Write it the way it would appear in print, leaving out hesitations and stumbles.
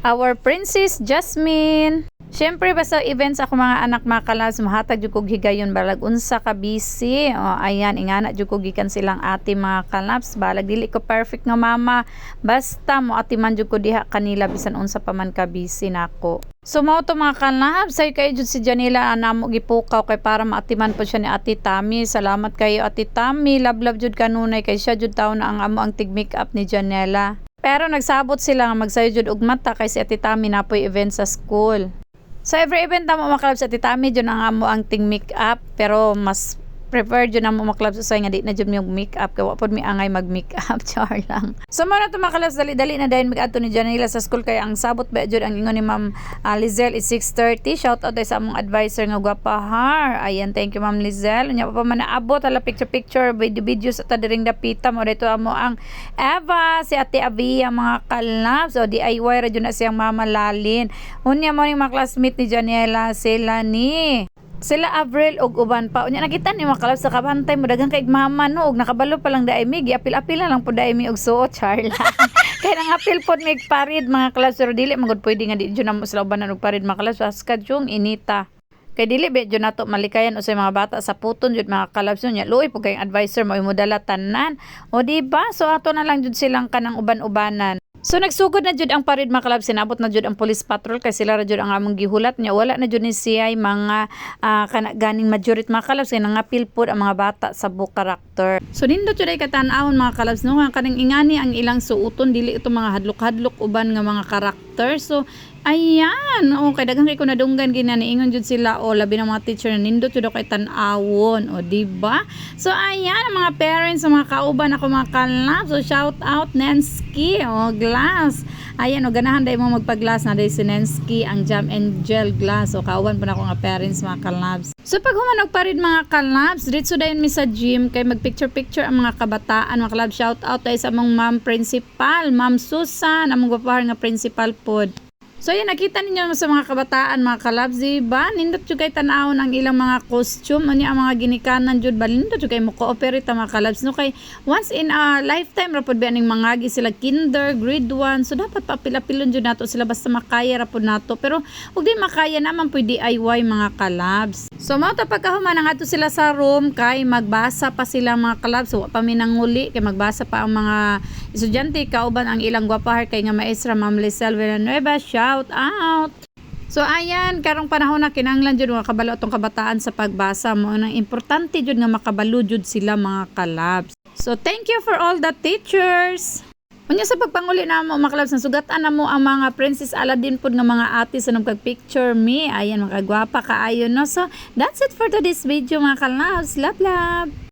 our Princess Jasmine. Siyempre, basta events ako mga anak mga kalabs, mahatag jud kog higayon balag unsa ka busy. O, ayan, ingana jud kog gikan silang ate mga kalabs. Balag dili ko perfect nga mama. Basta mo ati man jud ko diha kanila bisan unsa pa man ka busy nako. So mao to mga kalabs, say kay jud si Janela anamo gipukaw kay para maatiman po siya ni Ate Tami. Salamat kayo Ate Tami. Love jud kanunay kay siya jud taon na ang amo ang tig make up ni Janela. Pero nagsabot sila nga magsayo jud og mata kay si Ate Tami napoy event sa school. So every event na mo maklab sa titami dyan ang amo ang ting make up, pero mas prefer dyan ang mo maklab sa nga di na dyan yung make up kaya wapod mi angay mag make up. Char lang. So muna ito maklab dali na dahil mag-ato ni Janela sa school kaya ang sabot ba dyan ang ingon ni Ma'am Lizelle is 6:30. Shout out sa among advisor nga gwapahar. Ayan, thank you Ma'am Lizelle. Unya pa man naabot hala picture video sa tadiring dapita mo dito amo ang Eva, si Ate Avia mga kalabs. So DIY ra dyan na siyang Mama Lalin. Unya mo ni mga classmate ni Janela sila Avril og uban pa. Unya nakita ni mga kalabs sa kabantay mo dagang kay mama no og nakabalo pa lang daay mi giapil-apil lang po daay mi og suot charla. Kaya nang apil pod mig parid mga kalabs pero dili magud pwede nga di jud na mo sila ubanan og parid mga kalabs askad yung inita. Kay dili be jud nato malikayan usay mga bata sa puton jud mga kalabs nya luoy po kay advisor mo imodala tanan. O di ba? So ato na lang jud silang kanang uban-ubanan. So nagsugod na jud ang parid mga kalabs, sinabot na jud ang police patrol kay sila ra jud ang among gihulat nya wala na jud ni siyay mga ganing majority mga kalabs kay nangapil pod ang mga bata sa book character. So nindot jud ay katan-awon mga kalabs no kanang ingani ang ilang suoton dili ito mga hadlok-hadlok uban nga mga karakter. So ayan, kay daghang kay ko nadunggan ginaniingon jud sila labi ng mga teacher na nindot jud kay tan-awon di ba? So ayan ang mga parents sa mga kauban ako mga kalabs. So shout out Nensky glass. Ayan ganahan day mo magpaglass na day si Nensky ang Jam and Gel glass. So kauban po na ako nga parents mga kalabs. So pag humanog pa rin mga kalabs, dito dayon mi sa gym kay magpicture ang mga kabataan mga kalabs. Shout out day sa among ma'am principal, Ma'am Susan, among gwapahar nga principal pod. So yan, nakita ninyo sa mga kabataan, mga kalabs, diba? Nindot yung kay tanawon ang ilang mga costume, ano ang mga ginikanan jud ba? Nindot yung kay mo cooperate mga kalabs. No, kay once in a lifetime, rapod ba ning mangagi sila kinder, grade 1, so dapat papilapilon jud nato sila basta makaya rapod nato. Pero huwag din makaya naman pwede DIY mga kalabs. So mao ta pagkahuman ang ato sila sa room kay magbasa pa sila mga kalabs. So pa minanguli kay magbasa pa ang mga estudyante kauban ang ilang gwapahar kay nga maestra Ma'am Lizelle Villanueva. Shout out. So ayan, karong panahon na kinahanglan jud nga kabalo atong kabataan sa pagbasa mo nang importante jud nga makabalo jud sila mga kalabs. So thank you for all the teachers. Unya sa pagpanguli na mo mga kalabs, nasugatan na mo ang mga Princess Aladdin pod nga mga ate sa nagpag-picture me. Ayan, makagwapa kaayo no. So that's it for today's video mga kalabs. Love.